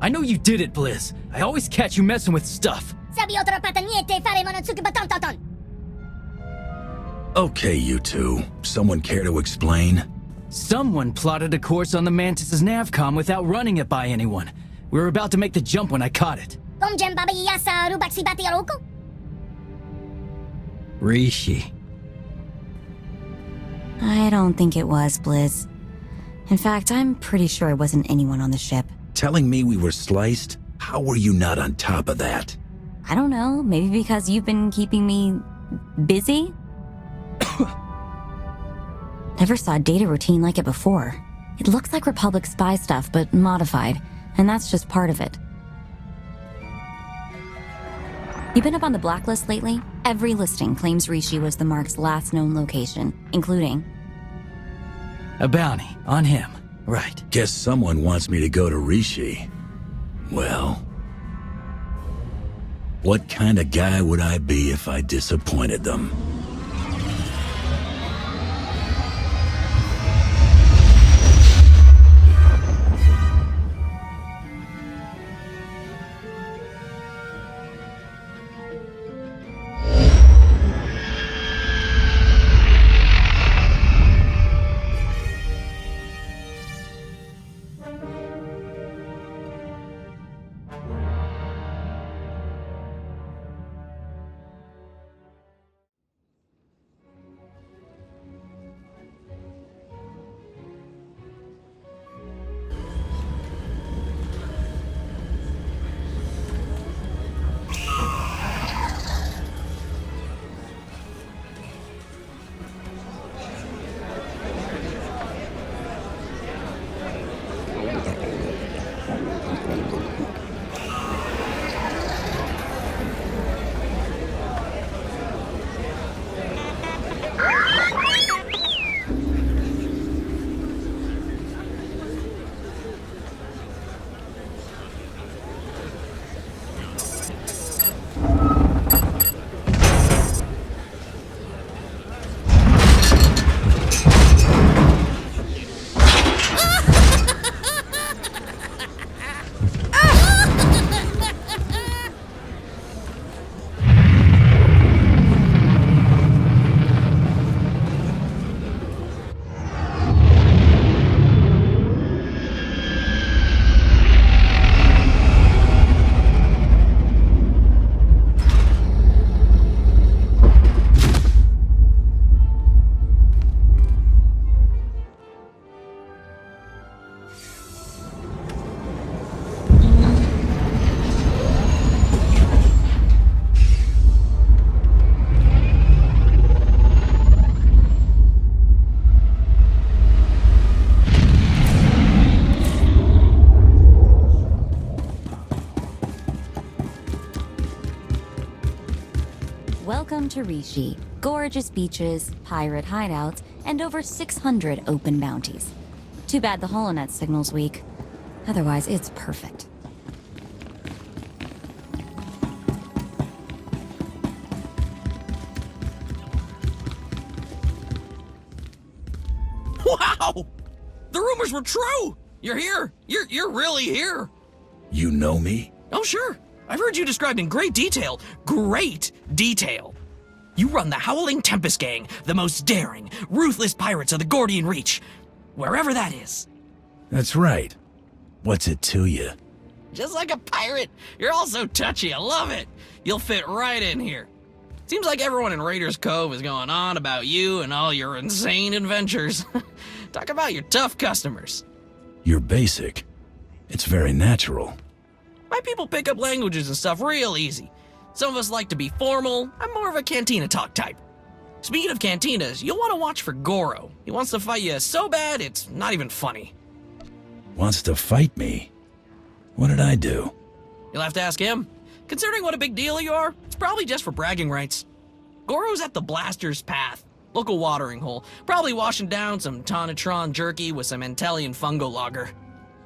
I know you did it, Blizz. I always catch you messing with stuff. Okay, you two. Someone care to explain? Someone plotted a course on the Mantis's navcom without running it by anyone. We were about to make the jump when I caught it. Rishi. I don't think it was, Blizz. In fact, I'm pretty sure it wasn't anyone on the ship. Telling me we were sliced? How were you not on top of that? I don't know, maybe because you've been keeping me busy? Never saw a data routine like it before. It looks like Republic spy stuff, but modified, and that's just part of it. You been up on the blacklist lately? Every listing claims Rishi was the Mark's last known location, including... A bounty on him, right. Guess someone wants me to go to Rishi. Well... what kind of guy would I be if I disappointed them? Welcome to Rishi. Gorgeous beaches, pirate hideouts, and over 600 open bounties. Too bad the holonet signal's weak. Otherwise, it's perfect. Wow! The rumors were true! You're here! You're really here! You know me? Oh, sure. I've heard you described in great detail. Great detail. You run the Howling Tempest Gang, the most daring, ruthless pirates of the Gordian Reach. Wherever that is. That's right. What's it to you? Just like a pirate. You're all so touchy. I love it. You'll fit right in here. Seems like everyone in Raiders Cove is going on about you and all your insane adventures. Talk about your tough customers. You're basic. It's very natural. My people pick up languages and stuff real easy. Some of us like to be formal. I'm more of a cantina talk type. Speaking of cantinas, you'll want to watch for Goro. He wants to fight you so bad, it's not even funny. Wants to fight me? What did I do? You'll have to ask him. Considering what a big deal you are, it's probably just for bragging rights. Goro's at the Blaster's Path, local watering hole, probably washing down some Tonatron jerky with some Antellian fungo lager.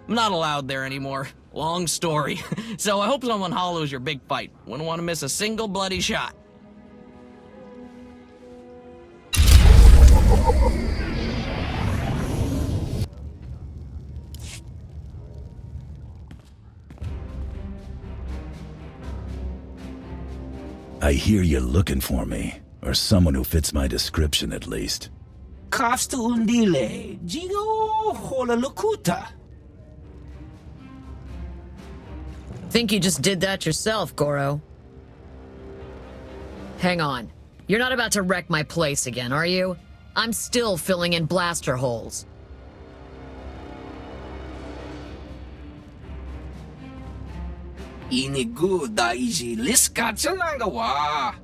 I'm not allowed there anymore. Long story. So I hope someone hollows your big fight. Wouldn't want to miss a single bloody shot. I hear you're looking for me, or someone who fits my description at least. Kafta undile, Gio hola lokuta. Think you just did that yourself, Goro. Hang on. You're not about to wreck my place again, are you? I'm still filling in blaster holes. Inigu daiji liska wa.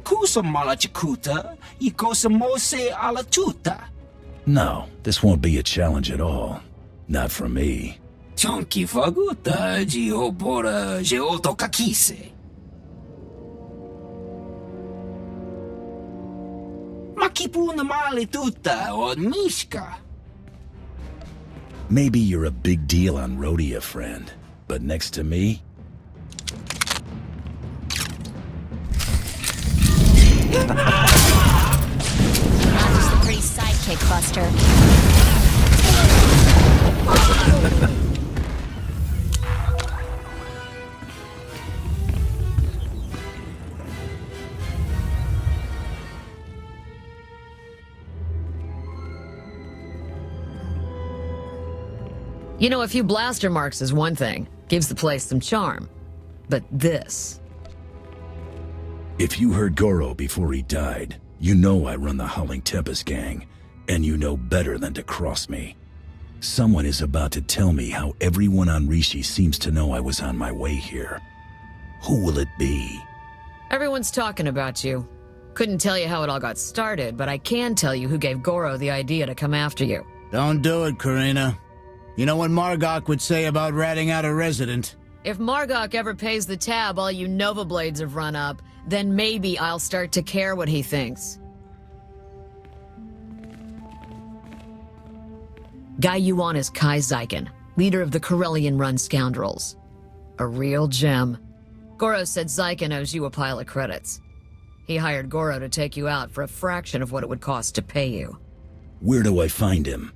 Kusa mala chikuta, ikosa mose ala tuta. No, this won't be a challenge at all. Not for me. Chonki faguta, Gio bora, geoto kakise. Makipuna male tuta on Mishka. Maybe you're a big deal on Rhodia, friend. But next to me? Not just the pretty sidekick, Buster. You know, a few blaster marks is one thing. Gives the place some charm. But this... If you heard Goro before he died, you know I run the Howling Tempest gang, and you know better than to cross me. Someone is about to tell me how everyone on Rishi seems to know I was on my way here. Who will it be? Everyone's talking about you. Couldn't tell you how it all got started, but I can tell you who gave Goro the idea to come after you. Don't do it, Karina. You know what Margok would say about ratting out a resident. If Margok ever pays the tab all you Nova Blades have run up, then maybe I'll start to care what he thinks. Guy you want is Kai Zeiken, leader of the Corellian-run scoundrels. A real gem. Goro said Zeiken owes you a pile of credits. He hired Goro to take you out for a fraction of what it would cost to pay you. Where do I find him?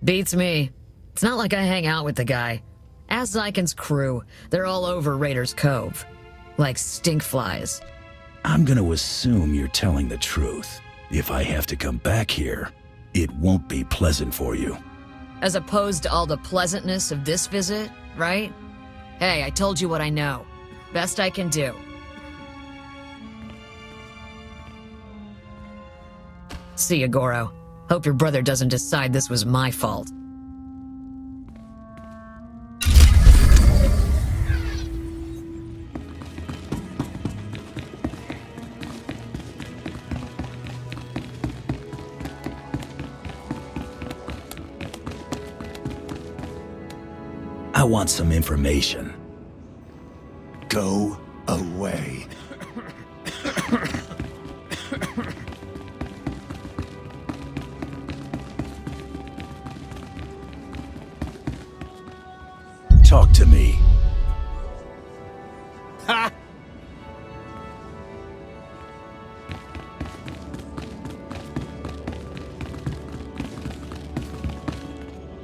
Beats me. It's not like I hang out with the guy. Ask Zeiken's crew. They're all over Raiders Cove. Like stinkflies. I'm gonna assume you're telling the truth. If I have to come back here, it won't be pleasant for you. As opposed to all the pleasantness of this visit, right? Hey, I told you what I know. Best I can do. See ya, Goro. Hope your brother doesn't decide this was my fault. I want some information. Go away. Talk to me. Ha!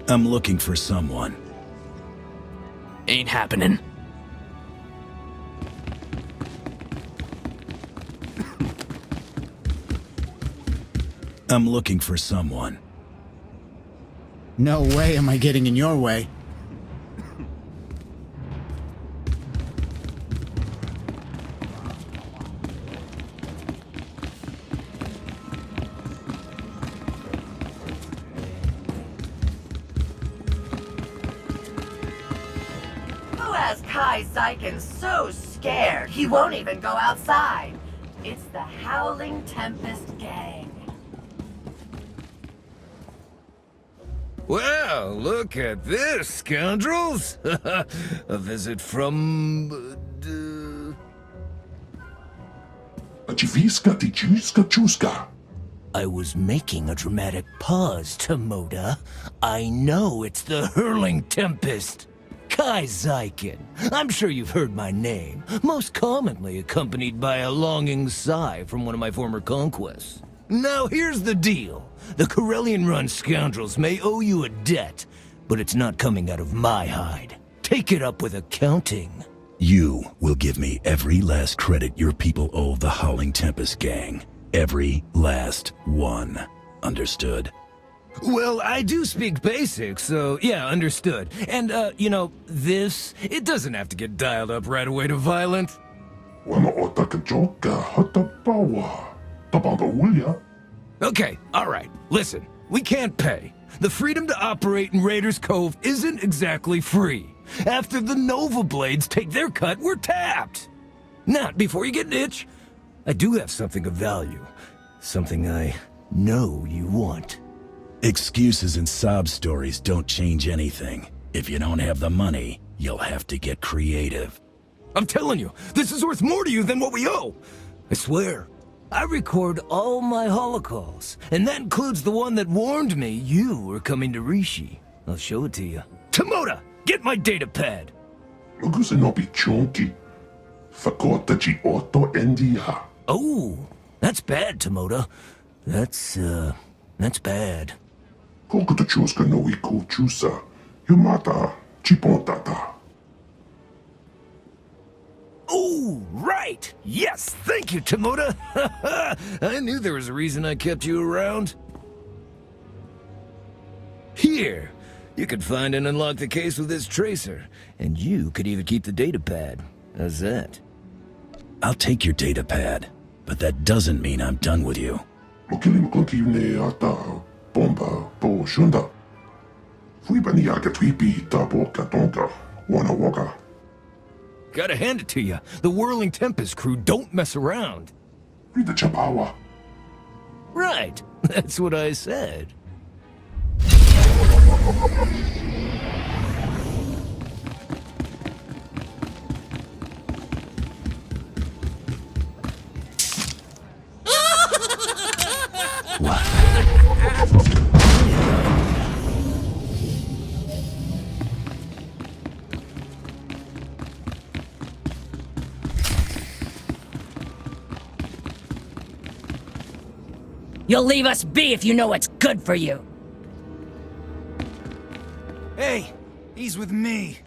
I'm looking for someone. Ain't happening. I'm looking for someone. No way am I getting in your way. Who has Kai Zeiken so scared he won't even go outside? It's the Howling Tempest Gang. Well, look at this, scoundrels! A visit from... Dziwiska, tyciska, czuska. I was making a dramatic pause, Tomoda. I know it's the Hurling Tempest. Kai Zeiken. I'm sure you've heard my name, most commonly accompanied by a longing sigh from one of my former conquests. Now here's the deal. The Corellian Run scoundrels may owe you a debt, but it's not coming out of my hide. Take it up with accounting. You will give me every last credit your people owe the Howling Tempest gang. Every last one. Understood? Well, I do speak basic, so yeah, understood. And, this, it doesn't have to get dialed up right away to violent. Okay, alright, listen. We can't pay. The freedom to operate in Raiders Cove isn't exactly free. After the Nova Blades take their cut, we're tapped. Not before you get an itch. I do have something of value. Something I know you want. Excuses and sob stories don't change anything. If you don't have the money, you'll have to get creative. I'm telling you, this is worth more to you than what we owe. I swear. I record all my holocalls, and that includes the one that warned me you were coming to Rishi. I'll show it to you. Tomoda, get my data pad. Oh, that's bad, Tomoda. That's bad. Oh, right! Yes, thank you, Tomoda! I knew there was a reason I kept you around. Here, you could find and unlock the case with this tracer, and you could even keep the data pad. How's that? I'll take your data pad, but that doesn't mean I'm done with you. Gotta hand it to you. The Whirling Tempest crew don't mess around. Right. That's what I said. You'll leave us be if you know what's good for you. Hey, he's with me.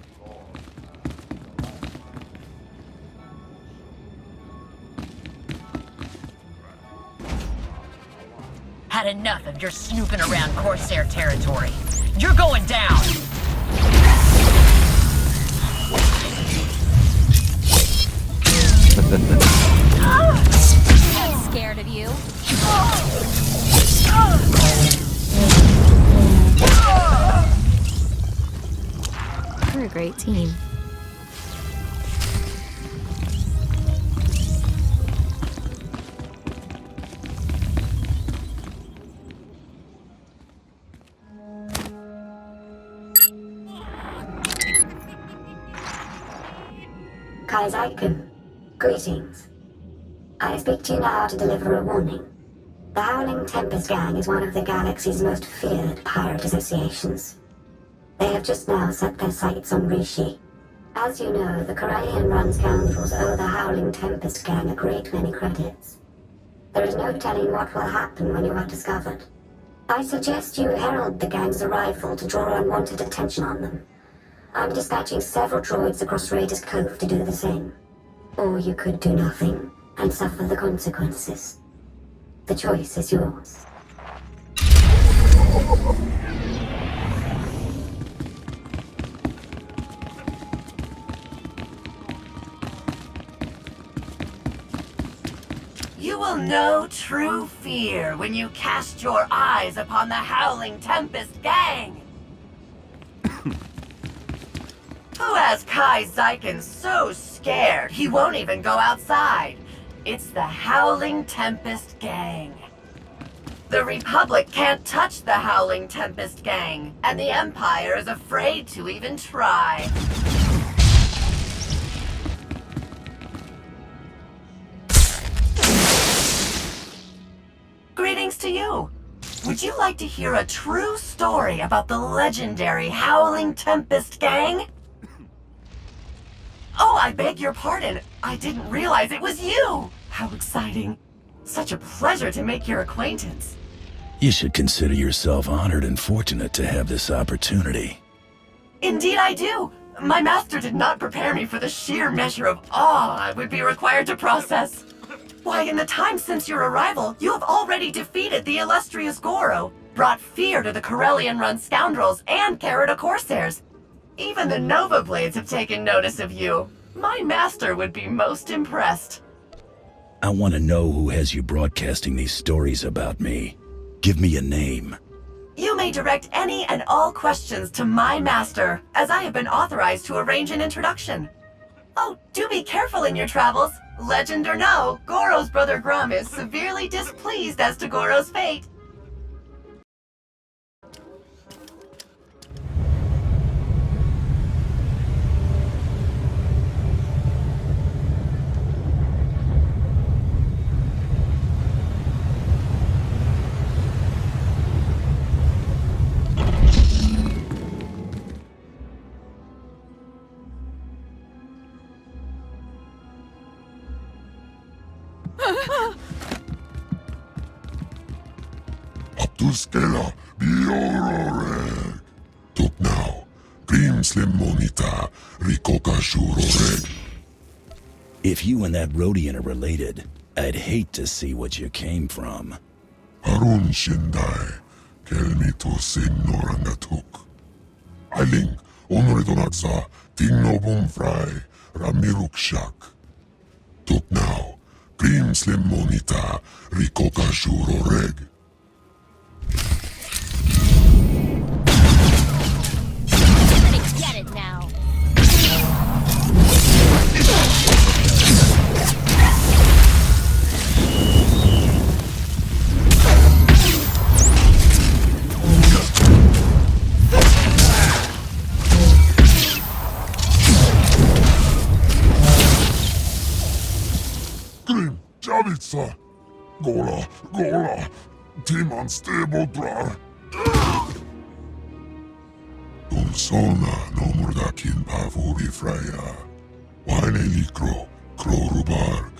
Had enough of your snooping around Corsair territory. You're going down! I'm scared of you. We're a great team. Kai Zeiken, greetings. I speak to you now to deliver a warning. The Howling Tempest Gang is one of the galaxy's most feared pirate associations. They have just now set their sights on Rishi. As you know, the Corellian Run scoundrels owe the Howling Tempest Gang a great many credits. There is no telling what will happen when you are discovered. I suggest you herald the gang's arrival to draw unwanted attention on them. I'm dispatching several droids across Raiders Cove to do the same. Or you could do nothing and suffer the consequences. The choice is yours. You will know true fear when you cast your eyes upon the Howling Tempest Gang! Who has Kai Zeiken so scared he won't even go outside? It's the Howling Tempest Gang. The Republic can't touch the Howling Tempest Gang, and the Empire is afraid to even try. Greetings to you. Would you like to hear a true story about the legendary Howling Tempest Gang? Oh, I beg your pardon. I didn't realize it was you. How exciting. Such a pleasure to make your acquaintance. You should consider yourself honored and fortunate to have this opportunity. Indeed I do. My master did not prepare me for the sheer measure of awe I would be required to process. Why, in the time since your arrival, you have already defeated the illustrious Goro, brought fear to the Corellian-run scoundrels and Carrota Corsairs. Even the Nova Blades have taken notice of you. My master would be most impressed. I want to know who has you broadcasting these stories about me. Give me a name. You may direct any and all questions to my master, as I have been authorized to arrange an introduction. Oh, do be careful in your travels. Legend or no, Goro's brother Grum is severely displeased as to Goro's fate. Abduskela biororeg. Tuk now. Grimslim monita rikoka shuroreg. If you and that Rhodian are related, I'd hate to see what you came from. Harun shindai. Kelmito signorangatuk. Ailing, onoredonagza, tingnobum fry, ramirukshak. Tuk now. Grimslim monita rikoka shuroreg. Get it now. Grim, Javitsa. Gola. Timan stebodrar. Dulsona no murdakin pavuri freya. Wine likro, krorubarg.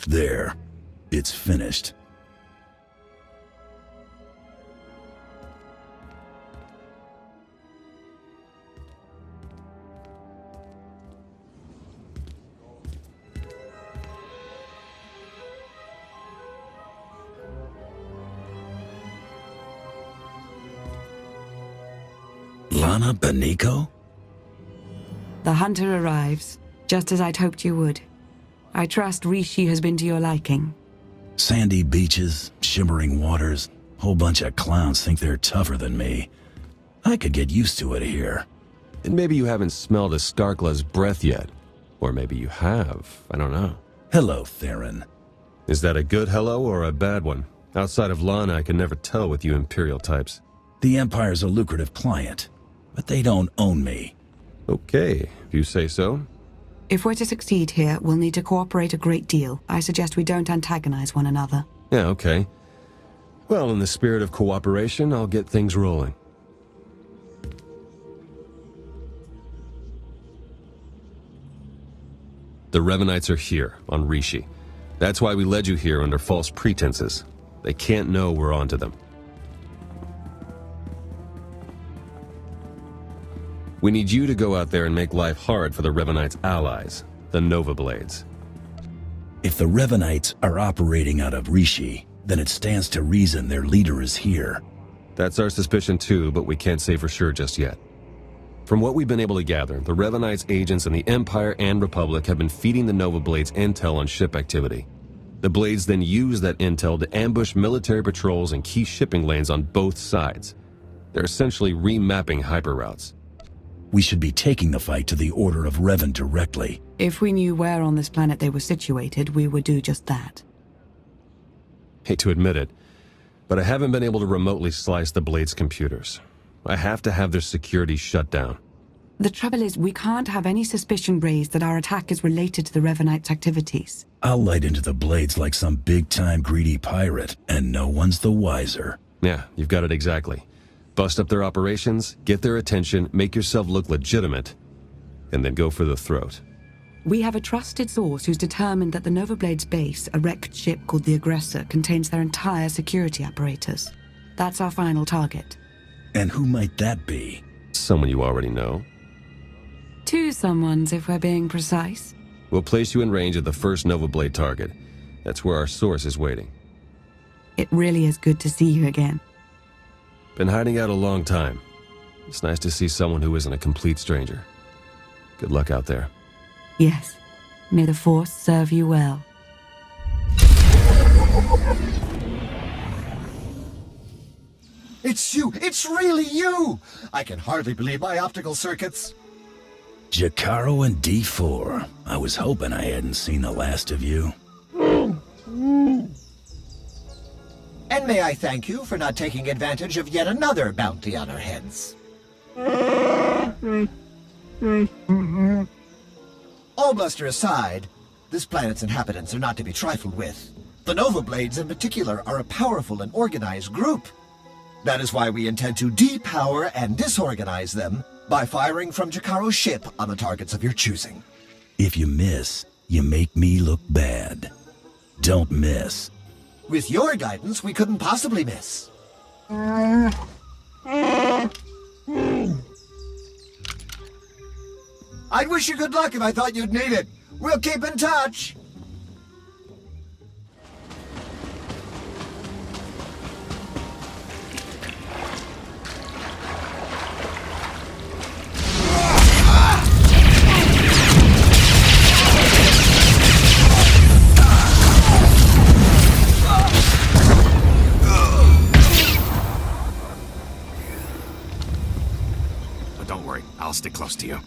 There. It's finished. Lana Beniko? The hunter arrives, just as I'd hoped you would. I trust Rishi has been to your liking. Sandy beaches, shimmering waters, whole bunch of clowns think they're tougher than me. I could get used to it here. And maybe you haven't smelled a Starkla's breath yet. Or maybe you have, I don't know. Hello, Theron. Is that a good hello or a bad one? Outside of Lana, I can never tell with you Imperial types. The Empire's a lucrative client, but they don't own me. Okay, if you say so. If we're to succeed here, we'll need to cooperate a great deal. I suggest we don't antagonize one another. Yeah, okay. Well, in the spirit of cooperation, I'll get things rolling. The Revanites are here, on Rishi. That's why we led you here under false pretenses. They can't know we're onto them. We need you to go out there and make life hard for the Revanites' allies, the Nova Blades. If the Revanites are operating out of Rishi, then it stands to reason their leader is here. That's our suspicion too, but we can't say for sure just yet. From what we've been able to gather, the Revanites' agents in the Empire and Republic have been feeding the Nova Blades intel on ship activity. The Blades then use that intel to ambush military patrols and key shipping lanes on both sides. They're essentially remapping hyperroutes. We should be taking the fight to the Order of Revan directly. If we knew where on this planet they were situated, we would do just that. Hate to admit it, but I haven't been able to remotely slice the Blades' computers. I have to have their security shut down. The trouble is, we can't have any suspicion raised that our attack is related to the Revanites' activities. I'll light into the Blades like some big-time greedy pirate, and no one's the wiser. Yeah, you've got it exactly. Bust up their operations, get their attention, make yourself look legitimate, and then go for the throat. We have a trusted source who's determined that the Nova Blade's base, a wrecked ship called the Aggressor, contains their entire security apparatus. That's our final target. And who might that be? Someone you already know. 2 someones, if we're being precise. We'll place you in range of the first Nova Blade target. That's where our source is waiting. It really is good to see you again. Been hiding out a long time. It's nice to see someone who isn't a complete stranger. Good luck out there. Yes. May the Force serve you well. It's you! It's really you! I can hardly believe my optical circuits. Jakaro and D4. I was hoping I hadn't seen the last of you. And may I thank you for not taking advantage of yet another bounty on our heads. All bluster aside, this planet's inhabitants are not to be trifled with. The Nova Blades in particular are a powerful and organized group. That is why we intend to depower and disorganize them by firing from Jakaro's ship on the targets of your choosing. If you miss, you make me look bad. Don't miss. With your guidance, we couldn't possibly miss. I'd wish you good luck if I thought you'd need it. We'll keep in touch. But don't worry, I'll stick close to you.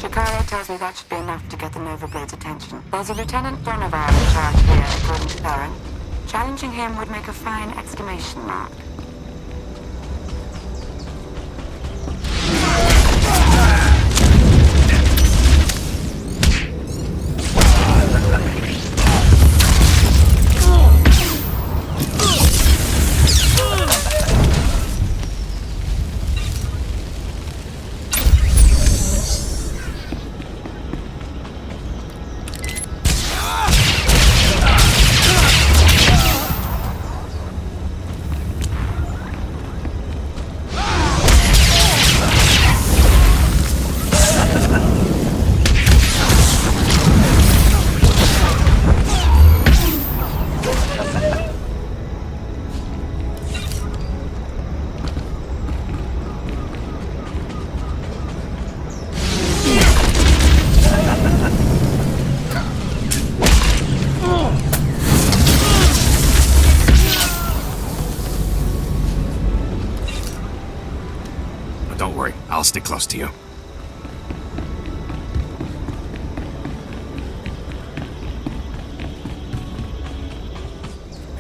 Shikara tells me that should be enough to get the Nova Blade's attention. There's a Lieutenant Donovan in charge here, according to Baron. Challenging him would make a fine exclamation mark. Don't worry, I'll stick close to you.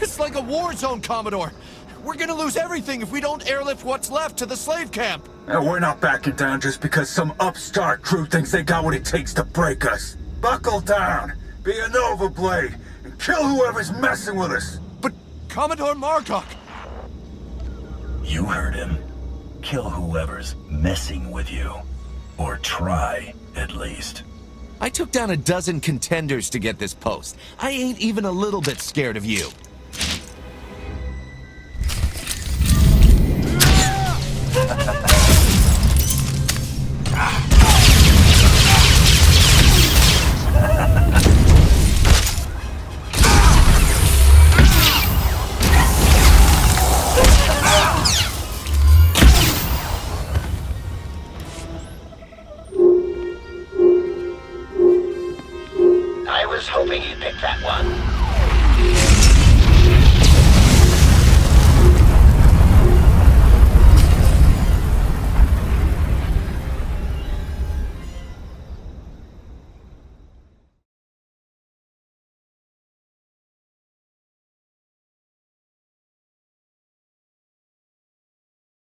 It's like a war zone, Commodore. We're gonna lose everything if we don't airlift what's left to the slave camp. And we're not backing down just because some upstart crew thinks they got what it takes to break us. Buckle down, be a Nova Blade, and kill whoever's messing with us. But Commodore Margok... You heard him. Kill whoever's messing with you. Or try, at least. I took down a dozen contenders to get this post. I ain't even a little bit scared of you. I was hoping you'd pick that one.